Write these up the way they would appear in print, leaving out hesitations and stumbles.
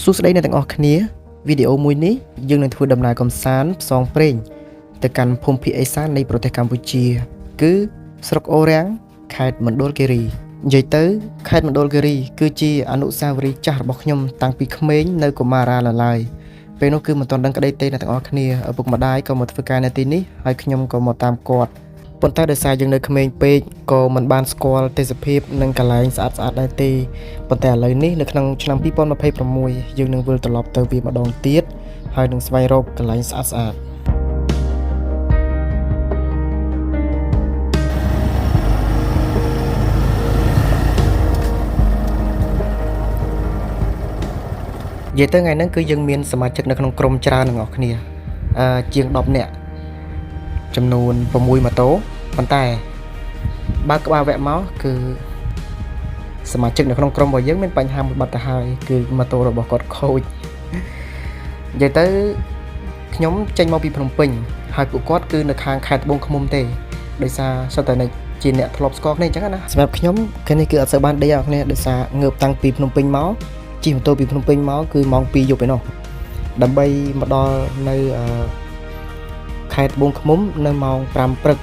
សួស្តីអ្នកទាំងអស់គ្នាវីដេអូមួយនេះយើងនឹងធ្វើដំណើរកំសាន្តផ្សងព្រេងទៅកាន់ភូមិភាគឦសាននៃប្រទេសកម្ពុជាគឺស្រុកអូររាំងខេត្តមណ្ឌលគិរីនិយាយទៅខេត្តមណ្ឌលគិរីគឺជាអនុស្សាវរីយ៍ចាស់របស់ខ្ញុំតាំងពីក្មេងនៅកុមារាលឡាយពេលនោះគឺមិនទាន់ដឹងក្តីទេអ្នកទាំងអស់គ្នាឪពុកម្ដាយក៏មកធ្វើការនៅទីនេះហើយខ្ញុំក៏មកតាមគាត់ប៉ុន្តែដោយសារយើងនៅក្មេងពេកក៏មិនបានស្គាល់ទេសភាពនិងកន្លែងស្អាតៗដែរទេប៉ុន្តែឥឡូវនេះនៅក្នុងឆ្នាំ2026យើងនឹងវិលត្រឡប់ទៅវាម្ដងទៀតហើយនឹងស្វែងរកកន្លែងស្អាតនិយាយទៅថ្ងៃហ្នឹងគឺយើងមានសមាជិកនៅក្នុងក្រុមច្រើនទាំងអស់គ្នាជាង10នាក់ចំនួន6ម៉ូតូប៉ុន្តែបើក្បាលវគ្គមកគឺសមាជិកនៅក្នុងក្រុមរបស់យើងមានបញ្ហាមួយបាត់ទៅហើយគឺម៉ូតូរបស់គាត់ខូចនិយាយទៅខ្ញុំចេញមកពីភ្នំពេញហើយពួកគាត់គឺនៅខាងខេត្តត្បូងឃ្មុំទេដោយសារសុទ្ធតែនៅជាអ្នកធ្លាប់ស្គាល់គ្នាអញ្ចឹងណាសម្រាប់ខ្ញុំគឺនេះគឺអត់សូវបានដេកអស់គ្នាដោយសារងើបតាំងពីភ្នំពេញមកជិះម៉ូតូពីភ្នំពេញមកគឺម៉ោង2យប់ឯណោះដើម្បីមកដល់នៅខេត្តត្បូងឃ្មុំនៅម៉ោង5ព្រឹក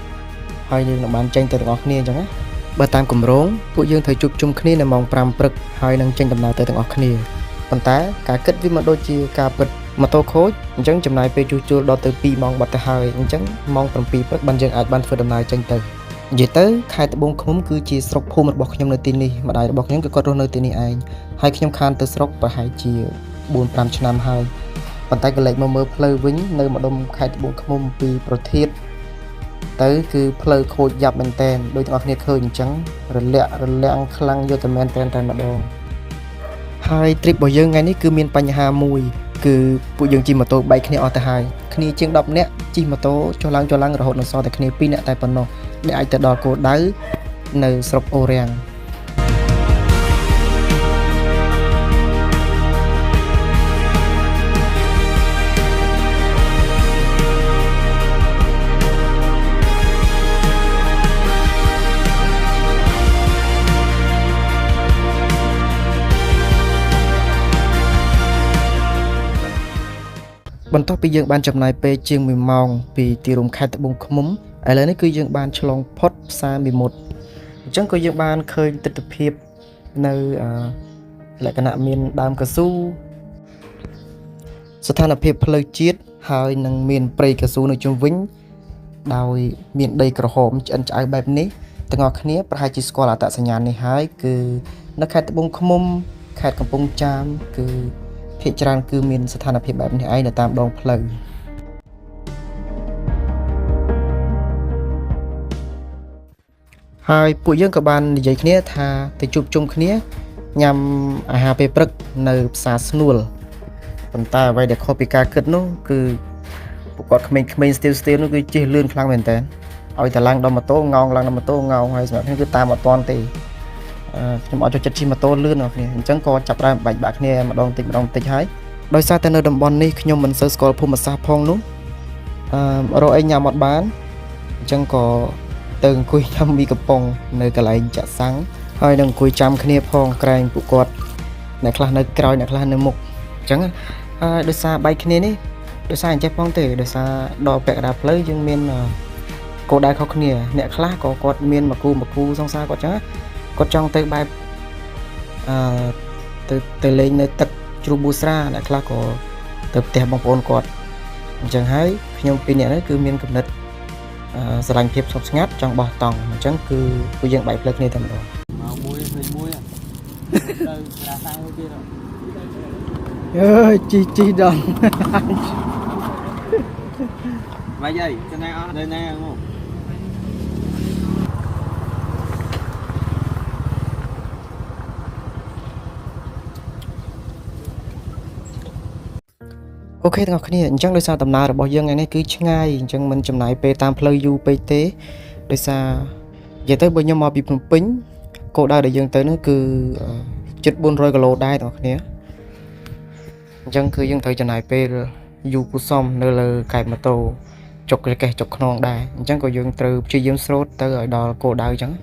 ហើយយើងនឹងបានចេញទៅទាំងអស់គ្នាអញ្ចឹងណាបើតាមគម្រោងពួកយើងត្រូវជួបជុំគ្នានៅម៉ោង5ព្រឹកហើយនឹងចេញដំណើរទៅទាំងអស់គ្នាប៉ុន្តែការគិតវាមកដូចជាការពិតម៉ូតូខូចអញ្ចឹងចំណាយពេលជួសជុលដល់ទៅ2ម៉ោងបាត់ទៅហើយអញ្ចឹងម៉ោង7ព្រឹកបានយើងអាចបានធ្វើដំណើរចេញទៅនិយាយទៅខេត្តត្បូងឃ្មុំគឺជាស្រុកភូមិរបស់ខ្ញុំនៅទីនេះម្ដាយរបស់ខ្ញុំគឺគាត់រស់នៅទីនេះឯងហើយខ្ញុំខានទៅស្រុកប្រហែលជា 4-5 ឆ្នាំហើយប៉ុន្តែក៏លេចមកមើលផ្លូវវិញនៅម្ដុំខេត្តត្បូងឃ្មុំពីប្រធានទៅគឺផ្លូវខូចយ៉ាប់មែនតែនដោយទាំងអស់គ្នាឃើញអញ្ចឹងរលាក់ខ្លាំងយកតែមែនតែនតែម្ដងហើយ trip របស់យើងថ្ងៃនេះគឺមានបញ្ហាមួយគឺពួកយើងជិះម៉ូតូបែកគ្នាអស់ទៅហើយគ្នាជាង10នាក់ជិះម៉ូតូចុះឡើងរហូតដល់សល់តែគ្នា2នាក់តែប៉ុណ្ណោះដែលអាចទៅដល់គោលដៅនៅស្រុកអូររាំងបន្ទាប់ពីយើងបានចំណាយពេលជាង1ម៉ោងពីទីរួមខេត្តត្បូងឃ្មុំឥឡូវនេះគឺយើងបានឆ្លងផុតផ្សារមីមុតអញ្ចឹងក៏យើងបានឃើញទិដ្ឋភាពនៅលក្ខណៈមានដើមកស៊ូស្ថានភាពផ្លូវជាតិហើយនឹងមានព្រៃកស៊ូនៅជុំវិញដោយមានដីក្រហមឆ្អិនឆ្អៅបែបនេះទាំងអស់គ្នាប្រហែលជាស្គាល់អត្តសញ្ញាណនេះហើយគឺនៅខេត្តត្បូងឃ្មុំខេត្តកំពង់ចាមគឺភាគច្រើនគឺមានស្ថានភាពបែបនេះឯងនៅតាមដងផ្លូវហើយពួកយើងក៏បាននិយាយគ្នាថាទៅជួបជុំគ្នាញ៉ាំអាហារពេលព្រឹកនៅផ្សារស្នួលប៉ុន្តែអ្វីដែលខុសពីការគិតនោះគឺពួកគាត់ក្មេងៗស្ទាវនោះគឺជិះលឿនខ្លាំងមែនតើឲ្យតែឡើងដល់ម៉ូតូងោងឡើងដល់ម៉ូតូងោងហើយសម្រាប់ខ្ញុំគឺតាមអត់ទាន់ទេខ្ញុំអត់ចូលចិត្តជិះម៉ូតូលឿនអស់គ្នាអញ្ចឹងក៏ចាប់ដើមបាច់បាក់គ្នាម្ដងតិចហើយដោយសារតែនៅតំបន់នេះខ្ញុំមិនសូវស្គាល់ភូមិសាស្ត្រផងនោះរកអីញ៉ាំអត់បានអញ្ចឹងក៏ទៅអង្គុយញ៉ាំមីកំប៉ុងនៅកន្លែងចាក់សាំងហើយនឹងអង្គុយចាំគ្នាផងក្រែងពួកគាត់អ្នកខ្លះនៅក្រោយអ្នកខ្លះនៅមុខអញ្ចឹងហើយដោយសារបែកគ្នានេះដោយសារអញ្ចេះផងទេដោយសារដល់ពាក់កណ្ដាលផ្លូវយើងមានគោលដៅខុសគ្នាអ្នកខ្លះក៏គាត់មានមកគូសង្សារគាត់អញ្ចឹងគាត់ចង់ទៅបែបទៅលេងនៅទឹកជ្រោះប៊ូស្រាអ្នកខ្លះក៏ទៅផ្ទះបងប្អូនគាត់អញ្ចឹងហើយខ្ញុំពីរនាក់នេះគឺមានគំនិតស្រឡាញ់ភាពស្ងប់ស្ងាត់ចង់បោះតង់អញ្ចឹងគឺពួកយើងបែកផ្លូវគ្នាតែម្ដងមកមួយទៅរាសាំងមួយទៀតអើយជីដល់មកយាយទៅណាអស់នៅណាមកអូខេទាំងអស់គ្នាអញ្ចឹងដោយសារដំណើររបស់យើងថ្ងៃនេះគឺឆ្ងាយអញ្ចឹងមិនចំណាយពេលតាមផ្លូវយូរពេកទេដោយសារនិយាយទៅបើខ្ញុំមកពីភ្នំពេញគោលដៅដែលយើងទៅនោះគឺជិត400គីឡូដែរទាំងអស់គ្នាអញ្ចឹងគឺយើងត្រូវចំណាយពេលយូរគូសំនៅលើកែបម៉ូតូចុកកេះចុកខ្នងដែរអញ្ចឹងក៏យើងត្រូវព្យាយាមស្រូតទៅឲ្យដល់គោលដៅអញ្ចឹង អ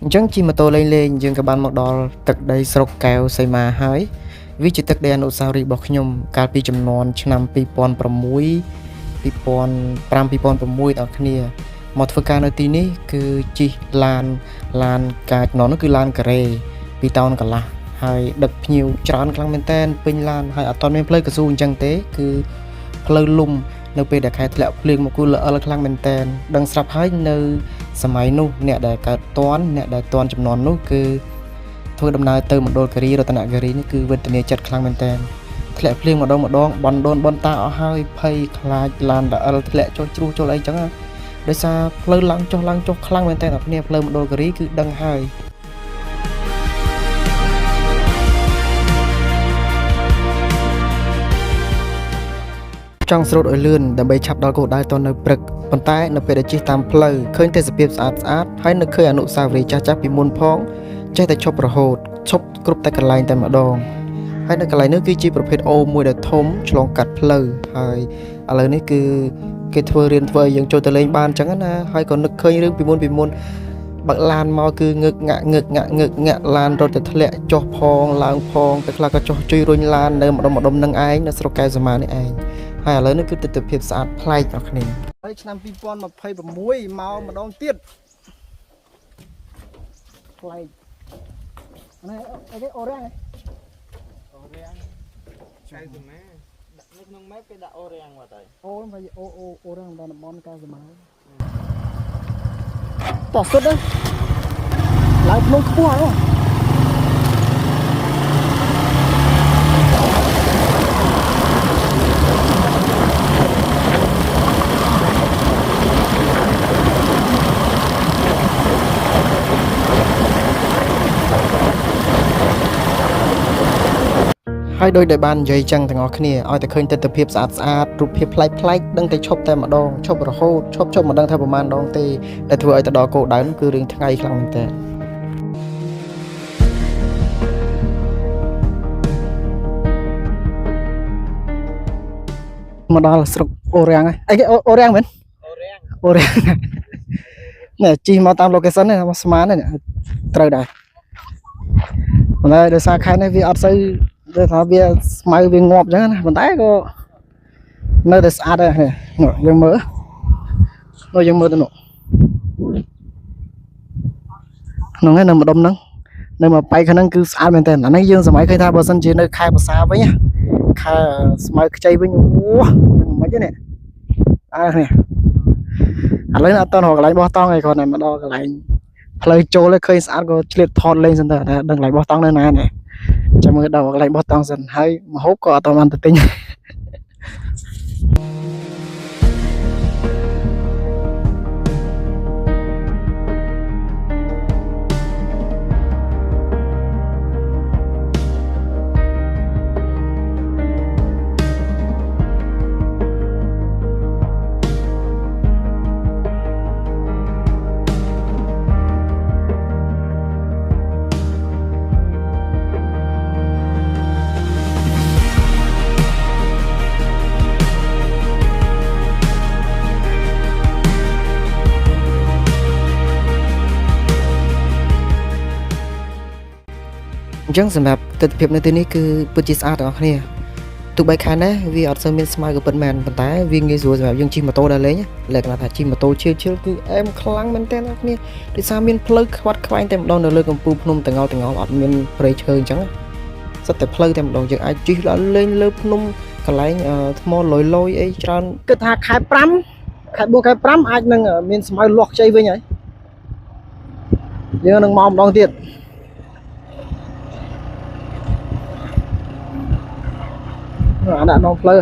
អញ្ចឹងជិះម៉ូតូលេងយើងក៏បានមកដល់ទឹកដីស្រុកកែវសីមាហើយវាជាទឹកដីអនុស្សាវរីយ៍របស់ខ្ញុំកាលពីចំនួនឆ្នាំ2006 2005 2006ដល់គ្នាមកធ្វើការនៅទីនេះគឺជិះឡានកាជំនាន់នោះគឺឡានការ៉េ2តោនកន្លះហើយដឹកភ្ញៀវច្រើនខ្លាំងមែនតើពេញឡានហើយអត់ទាន់មានផ្លូវកស៊ូអញ្ចឹងទេគឺផ្លូវលំនៅពេលដែលខែធ្លាក់ភ្លៀងមកគឺល្អិលខ្លាំងមែនតើដឹងស្រាប់ហើយនៅសម័យនោះអ្នកដែលកើតតាន់អ្នកដែលតាន់ចំនួននោះគឺធ្វើដំណើរទៅមណ្ឌលគិរីរតនគិរីនេះគឺវេទនាចិត្តខ្លាំងមែនតើធ្លាក់ភ្លៀងម្ដងបន់ដូនបន់តាអស់ហើយភ័យខ្លាចឡានល្អិលធ្លាក់ចុះជ្រុះចុះអីចឹងដោយសារផ្លូវឡើងចុះខ្លាំងមែនតើអ្នកគ្នាផ្លូវមណ្ឌលគិរីគឺដឹងហើយចង់ស្រូតឲ្យលឿនដើម្បីឆាប់ដល់គោលដៅទាន់នៅព្រឹកប៉ុន្តែនៅពេលដែលជិះតាមផ្លូវឃើញទេសភាពស្អាតហើយនៅឃើញអនុស្សាវរីយ៍ចាស់ពីមុនផងចេះតែឈប់រហូតឈប់គ្រប់តែកន្លែងតែម្ដងហើយនៅកន្លែងនេះគឺជាប្រភេទអូមួយដែលធំឆ្លងកាត់ផ្លូវហើយឥឡូវនេះគឺគេធ្វើរៀនធ្វើឲ្យយើងចូលទៅលេងបានអញ្ចឹងណាហើយក៏នឹកឃើញរឿងពីមុនបើកឡានមកគឺងឹកងាក់ឡានរត់ទៅធ្លាក់ចុះផងឡើងផងពេលខ្លះក៏ចុះជួយរុញឡាននៅម្ដុំនឹងឯងនៅស្រុកកែវសីមានេះឯងហើយឥឡូវនេះគឺទិដ្ឋភាពស្អាតប្លែកដល់គ្នាហើយឆ្នាំ2026មកម្ដងទៀតប្លែកនេះអីគេអូរ៉ាំងកែវសីមាដាក់នៅក្នុងម៉ែគេដាក់អូរ៉ាំងមកទៅអូហើយអូរ៉ាំងដល់តំបន់កែវសីមាតោះសុទ្ធឡើងភ្នំខ្ពស់ហ្នឹងហើយដោយដែលបាននិយាយចឹងទាំងអស់គ្នាឲ្យតែឃើញទិដ្ឋភាពស្អាតរូបភាពប្លែកដឹងតែឈប់តែម្ដងឈប់រហូតឈប់មិនដឹងថាប្រហែលដងទេតែធ្វើឲ្យទៅដល់គោលដៅនោះគឺរឿងថ្ងៃខ្លាំងមែនតើមកដល់ស្រុកអូរ៉ាំងអីគេអូរ៉ាំងមែនអូរ៉ាំងនេះជិះមកតាម location នេះមកស្មាននេះត្រូវដែរប៉ុន្តែដោយសារខែនេះវាអត់សូវដូចថាវាស្មៅវាងាប់អញ្ចឹងណាប៉ុន្តែក៏នៅតែស្អាតដែរយើងមើលទៅនោះក្នុងហ្នឹងនៅម្ដុំហ្នឹងនៅមកបែកខាងហ្នឹងគឺស្អាតមែនតើអានេះយើងសម័យឃើញថាបើសិនជានៅខែភាសាវិញខែស្មៅខ្ចីវិញអូមិនទេនេះនេះឥឡូវអត់តរកន្លែងបោះតង់ឯងគ្រាន់តែមកដល់កន្លែងផ្លូវចូលឃើញស្អាតក៏ឆ្លៀតថតលេងសិនតើដឹងកន្លែងបោះតង់នៅណានេះចាំមើលដល់កន្លែងបោះតង់សិនហើយម្ហូបក៏អត់បានទៅទិញអញ្ចឹងសម្រាប់ទិដ្ឋភាពនៅទីនេះគឺពិតជាស្អាតទាំងអស់គ្នាទោះបីខែនេះវាអត់សូវមានស្មៅក៏ពិតមែនប៉ុន្តែវាងាយស្រួលសម្រាប់យើងជិះម៉ូតូដើរលេងលក្ខណៈថាជិះម៉ូតូឈៀលគឺអែមខ្លាំងមែនទែនអ្នកគ្នាដោយសារមានផ្លូវខ្វាត់ខ្វែងតែម្ដងនៅលើកំពូលភ្នំតងល់អត់មានព្រៃឈើអញ្ចឹងសិតតែផ្លូវតែម្ដងយើងអាចជិះលេងលើភ្នំកន្លែងថ្មលយអីច្រើនគិតថាខែ5ខែ5អាចនឹងមានស្មៅលាស់ខ្ចីវិញហើយយើងនឹងមកម្ដងទៀតអាដាក់នំផ្លូវ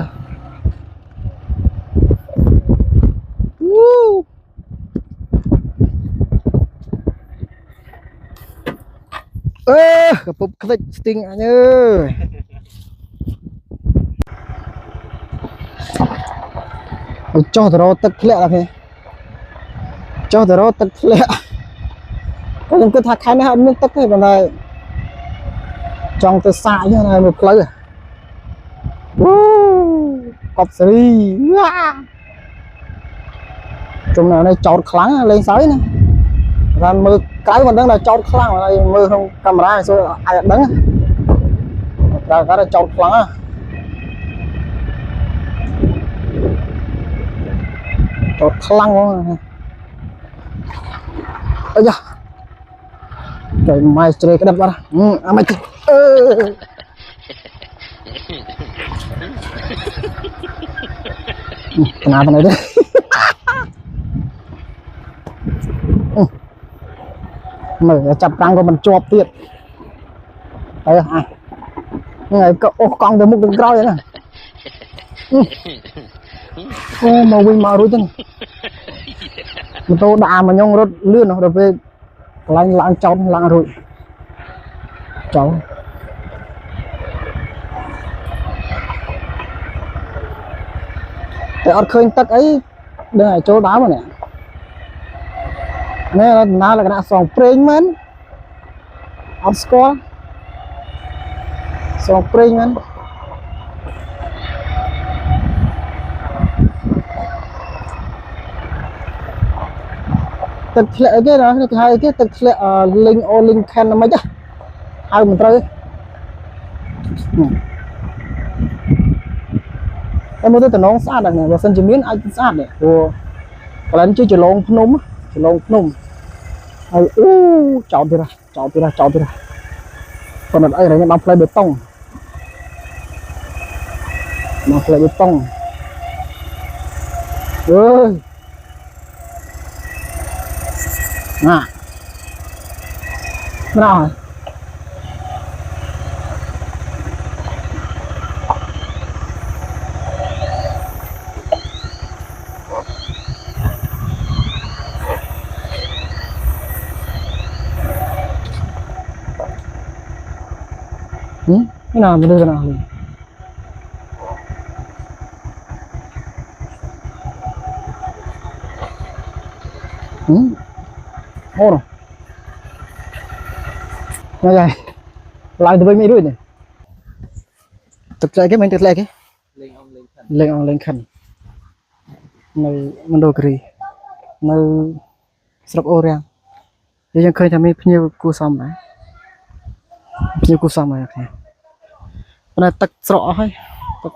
កពុបខ្ទេចស្ទីងអញអើយចុះទៅរកទឹកធ្លាក់ដល់គេចុះទៅរកទឹកធ្លាក់ខ្ញុំគិតថាខែនេះអត់មានទឹកទេប៉ុន្តែចង់ទៅសាកហ្នឹងនៅមួយផ្លូវកប់សេរីចំណែកនេះចោតខ្លាំងលេងសើចណា làm mưa cái mình đang là chốt khăn này mưa không camera số ai đứng ra cái là chốt khăn á chốt khăn luôn ơi da trời mai chơi cái đập ra mày kenapa nih deh mày chập răng của mình chộp tiệt đây à này con từ một đường roi vậy nè màu quỳnh màu rồi chân mình tô đà mà nhông rốt lươn rồi về lạnh lặng trong lặng rồi cháuแต่อดเคยตักไอ้เดินไอ้โจด้ามาเนี่ยนี่เราหน้าเราก็น่าส่องเปร่งมันออฟสกอร์ส่องเปร่งมันตึกเละcái đó cái hai cáiตึกเละลิงโอลิงแคนมาจ้ะเอามันเตยem mới tới nó sát này và sân chỉ miếng anh sát này của lần chơi chỉ lông phun chọn thì ra còn ở đây là nó play bê tông ơi nào nào cái nào mình đưa cái nào ô rồi ngay đây lại từ bên mỹ đuổi này thực lại cái mình thực lại cái lên khăn nơi mình đồ kiri nơi sọc ô riang thìยังเคยทำให้พี่กูซ้ำนะพี่กูซ้ำอะไรเนี่ยมันตักสระให้ค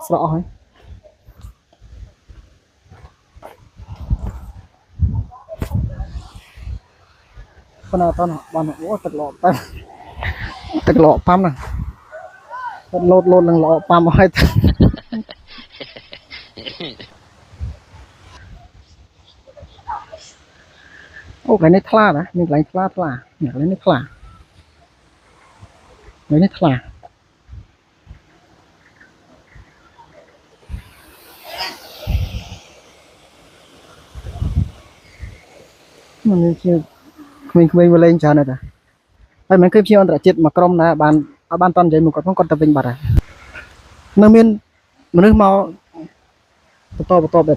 นเอาตอนบ้านโอ้ตักหล่อปั๊มนะโลดหนึ่งหล่อปั๊มเอาให้โอ้cái này thlaนะมีcái thlaเนี่ยcái này thla cái này thla mình chưa mình vừa lên chờ này rồi mình cứ chưa ăn chết mà crom là ban toàn vậy một con tập vinh bạc à nó miên mình nước mau to đây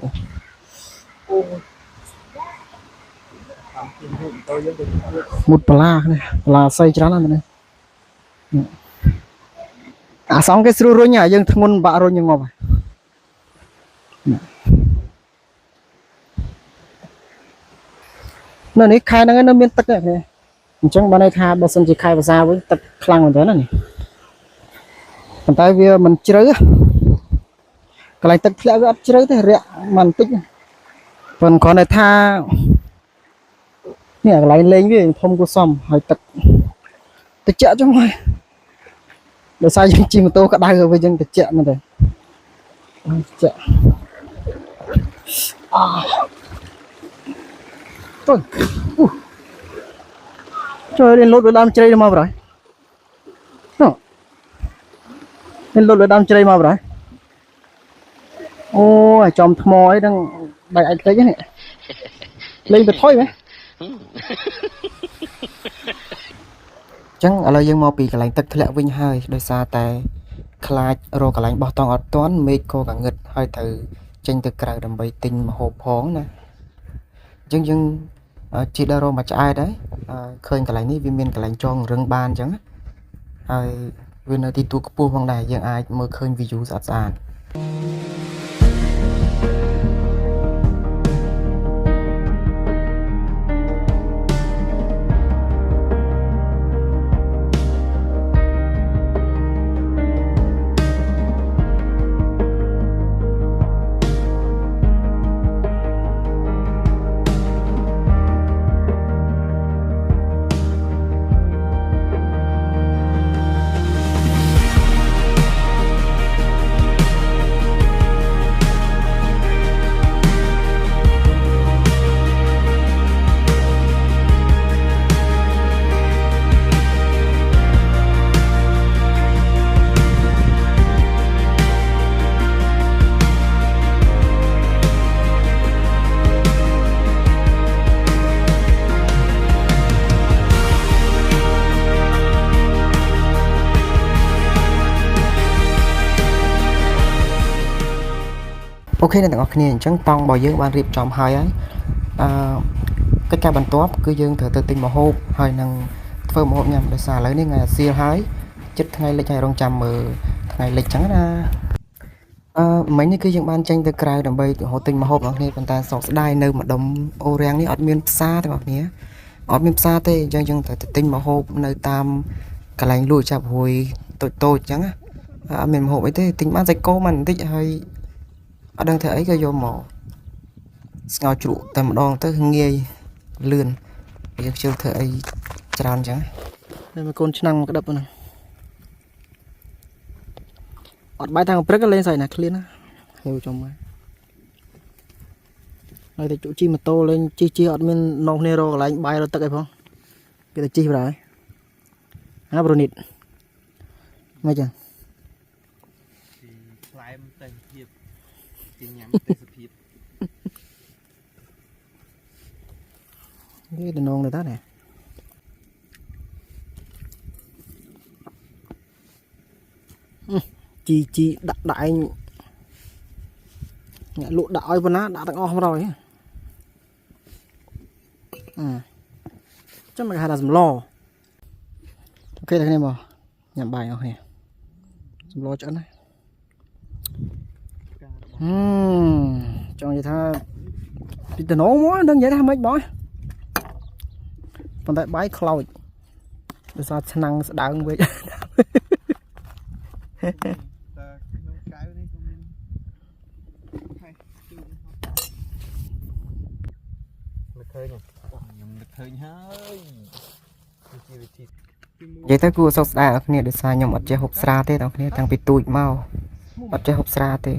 một pla này là xây chán lên này à xong cái sưu rồi nhà dân thôn bạ rồi nhưng ngọc nó này khai nó miên tắc này chẳng ban này khai bao sân chỉ khai và sao với tắc khlang như thế này còn tay vì mình chơi cái này tắc lẽ cái chơi thế rẻ mình tích còn con này tha nè cái này lên với thông của xong hỏi tắc chợ cho mày để sao dân chim tô cả đai rồi với dân tắc chợ mà đây chợ thôi trời lên lốt với đam chơi mà rồi lên lốt với đam chơi mà rồi ôi chòm thò ấy đang đại anh thấy này lên được thôi vậy chẳng ở đây dân mau bị cái lạnh tật lẹ vinh hơi đôi xa tay khai rồi cái lạnh bao tòng ở toán mê cô cả ngực hơi thử tranh từ cài đầm bầy tình mà hộp hóng nè dân chỉ đa rồi mà ai đấy khơi cái lạnh ní viên miên cái lạnh cho rừng ban chẳng viên nơi thì tu cấp pu hoàng này dân ai mới khơi ví dụ giặt giàn ok nên tặngគ្នាអញ្ចឹងតង់របស់យើងបានរៀបចំហើយកិច្ចការបន្ទាប់គឺយើងត្រូវទៅទិញម្ហូបហើយនឹងធ្វើម្ហូបញ៉ាំដោយសារឥឡូវនេះថ្ងៃអាសៀលហើយចិត្តថ្ងៃលិចហើយរងចាំមើលថ្ងៃលិចអញ្ចឹងណាមិញនេះគឺយើងបានចេញទៅក្រៅដើម្បីរហូតទិញម្ហូបរបស់គ្នាប៉ុន្តែសោកស្ដាយនៅម្ដុំអូរាំងនេះអត់មានផ្សារទេបងប្អូនអត់មានផ្សារទេអញ្ចឹងយើងត្រូវទៅទិញម្ហូបនៅតាមកន្លែងលក់ចាប់រួយតូចៗអញ្ចឹងអត់មានម្ហូបអីទេទិញបានសាច់គោបានបន្តិចហើយអត់ដឹងធ្វើអីក៏យកមកស្ងោរជ្រក់តែម្ដងទៅងាយលឿនយើងជឿធ្វើអីច្រើនអញ្ចឹងតែមួយកូនឆ្នាំងមកក្តឹបហ្នឹងអត់បាយតាំងព្រឹកលេងស្អីណាឃ្លានណាហេវចំមកហើយតែជក់ជិះម៉ូតូលេងជិះអត់មាននងគ្នារកកន្លែងបាយរត់ទឹកអីផងគេតែជិះបណ្ដោយណាប្រូនីតមកចឹងខ្លែមតែភាពជាញ៉ាំទេសភាព cái đàn ông này ta nè chi đặt đại nhẹ lụa đại bên á đã tặng ngon rồi chắc mày hay là dùm lo ok đây em mà nhầm bài không nè dùm lo chỗ này cho người ta đi từ nấu món đơn giản mấy bói còn tại bãi cloud để sao năng đáng với vậy tới cua sốt đá ở kia để sao nhom ở chơi hộp sra thế đâu kia thằng bị tụi mau ở chơi hộp sra thế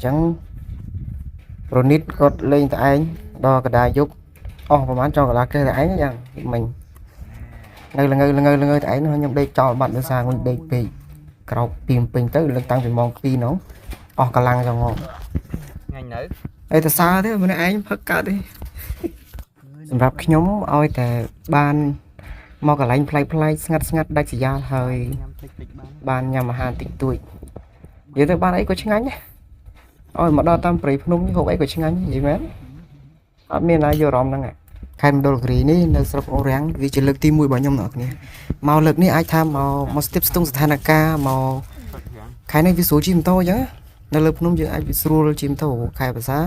chẳng rồi nít cột lên tại anh đo cái đài giúp và bán cho là cái ấy nha mình ngơi là ấy nó nhầm đây cho bạn đưa sang mình đây bị cầu tìm bình tới lên tăng về mong phi nó cả lăng cho ngon ngày nữa đây là xa thế mà nó ấy phất cả điรับnhóm ôiแต่บ้านมองกับไลน์เพลย์งัดได้สิยาhơiบ้านnhà mà hàng tịnh tuổi vậy tớiบ้านấy có tiếng Anh nhé ôi mà đo tam prey phun như hộp ấy có tiếng Anh vậy mấy ở miền này vô ròm năng khai đồ ghi ní nơi sập ô ráng vì chỉ lực tim mùi bảo nhom nọ nè màu lực ní ai tham màu step stung Thanaka màu khai này vì số chim to chứ nơi lực phun như ai bị sưu chim to khaiภาษา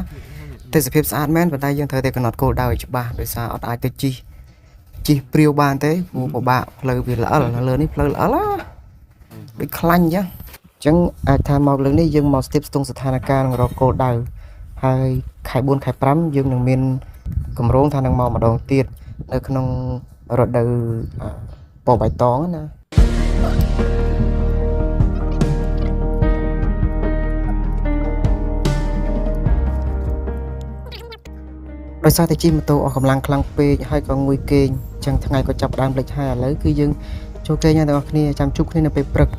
แต่สภาพสะอาดแม่นแต่ได้ยังเธอแต่กนอดโกดาวอีกบ้าโดยสารอดไอตัวจีเปรี้ยวบานเต้หูบ่บะเพลย์วิลล์เลยนี่เพลย์ละไปคลั่งจังจังไอทามเอาเรื่องนี้ยังมองสเต็ปตรงสถานการณ์เราโกดาวให้ไข่บุญไข่ปรำยังหนึ่งเมนกำร้องทางนังมองมาดองเตียดในขนมรถเดือปอใบตองนะដោយសារតែជិះម៉ូតូអស់កម្លាំងខ្លាំងពេកហើយក៏ងុយគេងចឹងថ្ងៃក៏ចាប់ដើមលេចហើយឥឡូវគឺយើងចូលគេងទាំងអស់គ្នាចាំជួបគ្នានៅពេលព្រឹក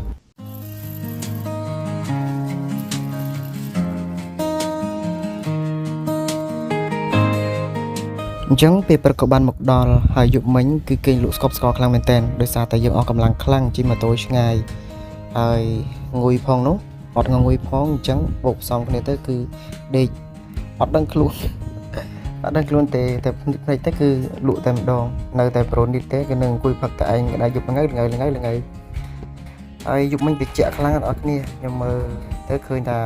អញ្ចឹងពេលព្រឹកក៏បានមកដល់ហើយយប់មិញគឺគេងលក់ស្កប់ស្កល់ខ្លាំងមែនតើដោយសារតែយើងអស់កម្លាំងខ្លាំងជិះម៉ូតូឆ្ងាយហើយងុយផងនោះអត់ងុយផងអញ្ចឹងបូកផ្សំគ្នាទៅគឺដេកអត់ដឹងខ្លួនអត់ដឹងខ្លួនទេតែភ្នែកទៅគឺលក់តែម្ដងនៅតែប្រូនីតទេគឺនឹងអង្គុយផឹកតែឯងក៏ដែរយប់ល្ងាយហើយយប់មិញតិចខ្លាំងអត់គ្នាខ្ញុំមើលទៅឃើញថា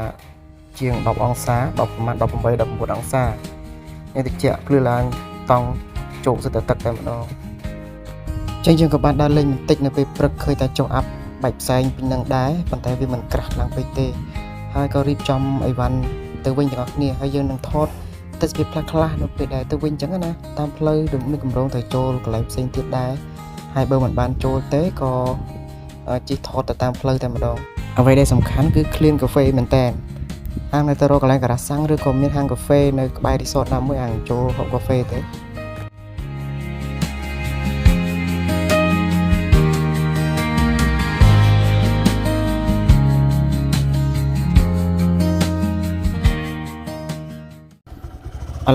ជាង10អង្សា10ប្រហែល18 19អង្សានេះតិចភ្លឺឡើងតង់ជោគសិតតែទឹកតែម្ដងចឹងយើងក៏បានដើរលេងបន្តិចនៅពេលព្រឹកឃើញតែចុះអាប់បែកផ្សែងពីនឹងដែរប៉ុន្តែវាមិនក្រាស់ខ្លាំងពេកទេហើយក៏រៀបចំអីវ៉ាន់ទៅវិញទាំងអស់គ្នាហើយយើងនឹងថតតែស្គីខ្លះនៅពេលដែលទៅវិញអញ្ចឹងណាតាមផ្លូវដូចមានកម្រងទៅចូលកន្លែងផ្សេងទៀតដែរហើយបើមិនបានចូលទេក៏ជិះថតទៅតាមផ្លូវតែម្ដងអ្វីដែលសំខាន់គឺ clean cafe មែនតើហាងនៅទៅរកកន្លែងការ៉ាសាំងឬក៏មានហាងកាហ្វេនៅក្បែរ resort ណាមួយអាចចូលហូបកាហ្វេទេឥ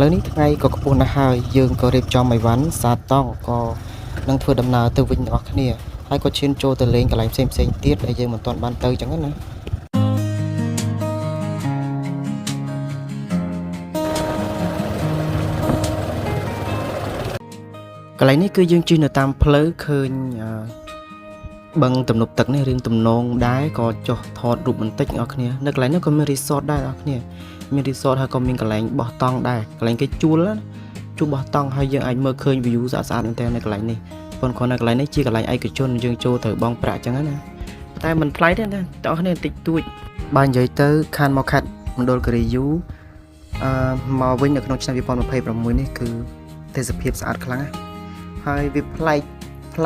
ឡូវនេះថ្ងៃក៏ខ្ពស់ណាស់ហើយយើងក៏រៀបចំអីវ៉ាន់សាតង់ក៏នឹងធ្វើដំណើរទៅវិញទាំងអស់គ្នាហើយក៏ឈានចូលទៅលេងកន្លែងផ្សេងទៀតដែលយើងមិនទាន់បានទៅអញ្ចឹងណា កន្លែងនេះគឺយើងជិះនៅតាមផ្លូវឃើញបឹងទំនប់ទឹកនេះរៀងទំនងដែរក៏ចុះថតរូបបន្តិចអ្នកគ្នានៅកន្លែងនេះក៏មានរីសតដែរអ្នកគ្នាមានរីសតហើយក៏មានកន្លែងបោះតង់ដែរកន្លែងគេជួលបោះតង់ហើយយើងអាចមើលឃើញ view ស្អាតៗមែនតើនៅកន្លែងនេះប៉ុន្តែនៅកន្លែងនេះជាកន្លែងឯកជនយើងចូលទៅបង់ប្រាក់ចឹងណាតែមិនថ្លៃទេណាអ្នកគ្នាតិចតួចបើនិយាយទៅខានមកខាត់មណ្ឌលគិរីយូមកវិញនៅក្នុងឆ្នាំ2026នេះគឺទេសភាពស្អាតខ្លាំងណាស់ហើយវាប្លែកខ្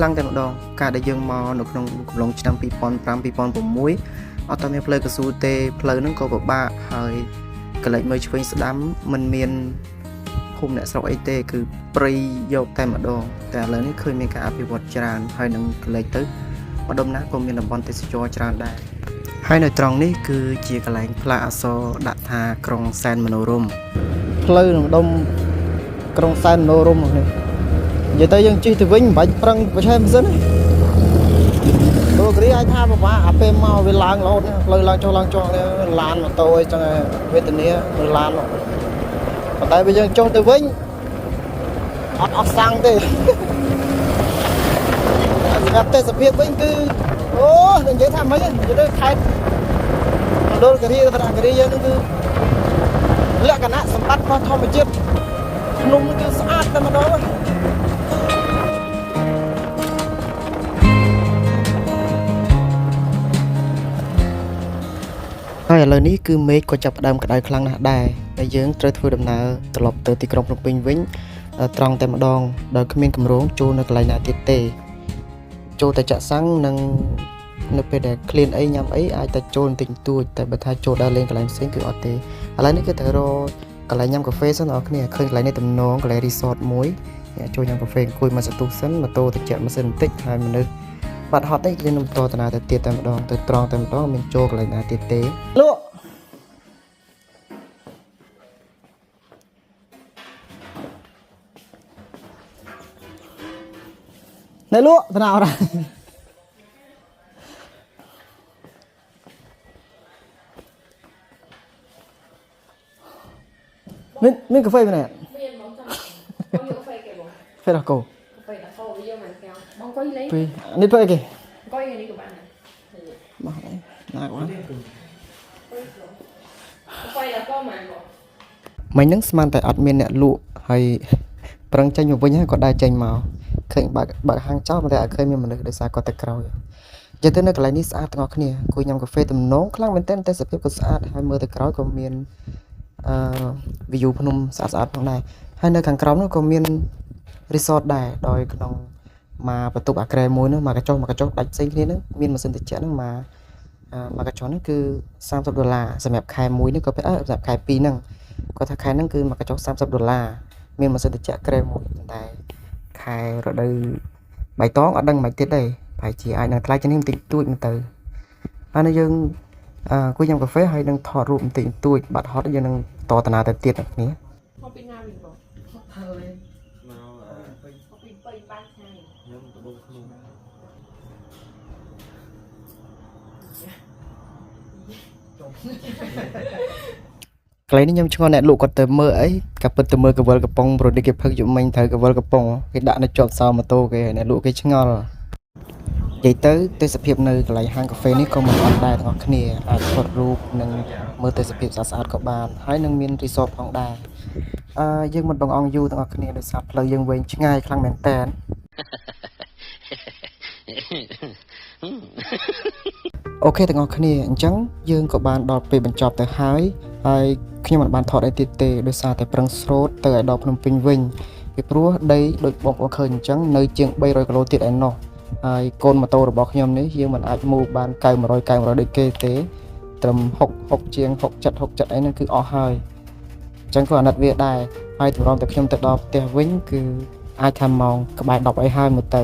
លាំងតែម្ដងការដែលយើងមកនៅក្នុងកំឡុងឆ្នាំ2005 2006អត់តមានផ្លូវកស៊ូទេផ្លូវហ្នឹងក៏ពិបាកហើយកលិចមើលឆ្វេងស្ដាំមិនមានភូមិអ្នកស្រុកអីទេគឺព្រៃយកតែម្ដងតែឥឡូវនេះឃើញមានការអភិវឌ្ឍច្រើនហើយនឹងកលិចទៅម្ដុំណាក៏មានតំបន់ទេសចរច្រើនដែរហើយនៅត្រង់នេះគឺជាកន្លែងផ្លាកអក្សរដាក់ថាក្រុងសែនមនោរម្យ ផ្លូវក្នុងដុំក្រុងសែនមនោរម្យនេះនិយាយទៅយើងជិះទៅវិញមិនបាច់ប្រឹងប្រឆេះម៉ាស៊ីនទេលោកគ្រីអាចថាពិបាកអាពេលមកវាឡើងរហូតផ្លូវឡើងចុះនេះឡានម៉ូតូអីចឹងវេទនានៅឡានប៉ុន្តែបើយើងចុះទៅវិញអត់សាំងទេសម្រាប់ទេសភាពវិញគឺអូនិយាយថាមិននិយាយទៅខេត្តមណ្ឌលគិរីរតនគិរីយើងនឹងគឺលក្ខណៈសម្បត្តិរបស់ធម្មជាតិភ្នំគឺស្អាតតែម្ដងហើយឥឡូវនេះគឺមេឃក៏ចាប់ផ្ដើមក្តៅខ្លាំងណាស់ដែរហើយយើងត្រូវធ្វើដំណើរត្រឡប់ទៅទីក្រុងភ្នំពេញវិញត្រង់តែម្ដងដោយគ្មានគម្រោងចូលនៅកន្លែងណាទៀតទេចូលតែចាក់សាំងនិងនៅពេលដែលឃ្លានអីញ៉ាំអីអាចតែចូលបន្តិចបន្តួចតែបើថាចូលដើរលេងកន្លែងផ្សេងគឺអត់ទេឥឡូវនេះគឺទៅរកកន្លែងញ៉ាំកាហ្វេសិនអ្នកគ្នាឃើញកន្លែងនេះទំនងកន្លែង resort មួយអ្នកចូលញ៉ាំកាហ្វេអង្គុយមកសន្ទុះសិនម៉ូតូទៅចាក់ម៉ាស៊ីនបន្តិចហើយមនុស្សបាត់ហត់ទេគេនឹងបន្តដំណើរទៅទៀតតែម្ដងទៅត្រង់តែម្ដងមានចូលកន្លែងណាទៀតទេលក់ណែលក់តាណាអរមានកាហ្វេមែនទេមានបងចាំបងយកកាហ្វេគេបង ហ្វេដល់កោ កាហ្វេដល់កោវាយកមិនកែវបងអង្គុយលេង ពីនេះធ្វើអីគេ អង្គុយនេះក៏បានដែរ បោះណាគាត់ កាហ្វេដល់កោមិនបង មិញហ្នឹងស្មានតែអត់មានអ្នកលក់ហើយប្រឹងចេញមកវិញហើយគាត់ដើរចេញមកឃើញបើកហាងចោលតែអត់ឃើញមានមនុស្សដោយសារគាត់ទៅក្រោយនិយាយទៅនៅកន្លែងនេះស្អាតទាំងអស់គ្នាអង្គុយញ៉ាំកាហ្វេទំនងខ្លាំងមែនទែនទេសភាពក៏ស្អាតហើយមើលទៅក្រោយក៏មានview ភ្នំស្អាតផងដែរហើយនៅខាងក្រោមនោះក៏មាន resort ដែរដោយក្នុងមកបន្ទប់អាក្រែមួយនោះមកកញ្ចុះដាច់ផ្សេងគ្នាហ្នឹងមានម៉ាស៊ីនត្រជាក់ហ្នឹងមកកញ្ចុះហ្នឹងគឺ$30សម្រាប់ខែមួយនេះក៏សម្រាប់ខែ2ហ្នឹងគាត់ថាខែហ្នឹងគឺមកកញ្ចុះ$30មានម៉ាស៊ីនត្រជាក់ក្រែមួយតែខែរដូវបៃតងអត់ដឹងមិនទៀតទេប្រហែលជាអាចនឹងថ្លៃជាងនេះបន្តិចតួចមើលទៅហើយនៅយើងអង្គុយញ៉ាំកាហ្វេហើយនឹងថតរូបបន្តិចបន្តួចបាត់ហត់យើងនឹងតតាណាទៅទៀតអ្នកគ្នា មកពីណាវិញបង ហើយមក មកពីប៉ៃបានឆ្ងាយ ខ្ញុំទៅបងខ្លួន កន្លែងនេះខ្ញុំឆ្ងល់អ្នកលក់គាត់ទៅមើលអីក៏ពិតទៅមើលកវលកំប៉ុងប្រឌិតគេផឹកយកមិញត្រូវកវលកំប៉ុងគេដាក់នៅជាប់សោម៉ូតូគេអ្នកលក់គេឆ្ងល់និយាយទៅទេសភាពនៅកន្លែងហាងកាហ្វេនេះក៏មិនអត់ដែរទាំងអស់គ្នាអាចថតរូបនិងមើលទេសភាពស្អាតៗក៏បានហើយនឹងមាន resort ផងដែរយើងមិនបងអង្គយូរទាំងអស់គ្នាដោយសារផ្លូវយើងវែងឆ្ងាយខ្លាំងមែនតើអូខេទាំងអស់គ្នាអញ្ចឹងយើងក៏បានដល់ពេលបញ្ចប់ទៅហើយខ្ញុំមិនបានថតអីទៀតទេដោយសារតែប្រឹងស្រូតទៅឲ្យដល់ភ្នំពេញវិញពីព្រោះដីដូចបងប្អូនឃើញអញ្ចឹងនៅជាង300គីឡូទៀតឯណោះហើយកូនម៉ូតូរបស់ខ្ញុំនេះយើងមិនអាចមូបាន900ដូចគេទេត្រឹម60ជាង67អីហ្នឹងគឺអស់ហើយអញ្ចឹងក៏អាណិតវាដែរហើយតម្រាំតែខ្ញុំទៅដល់ផ្ទះវិញគឺអាចថាម៉ោងក្បែរ10អីហើយមើលទៅ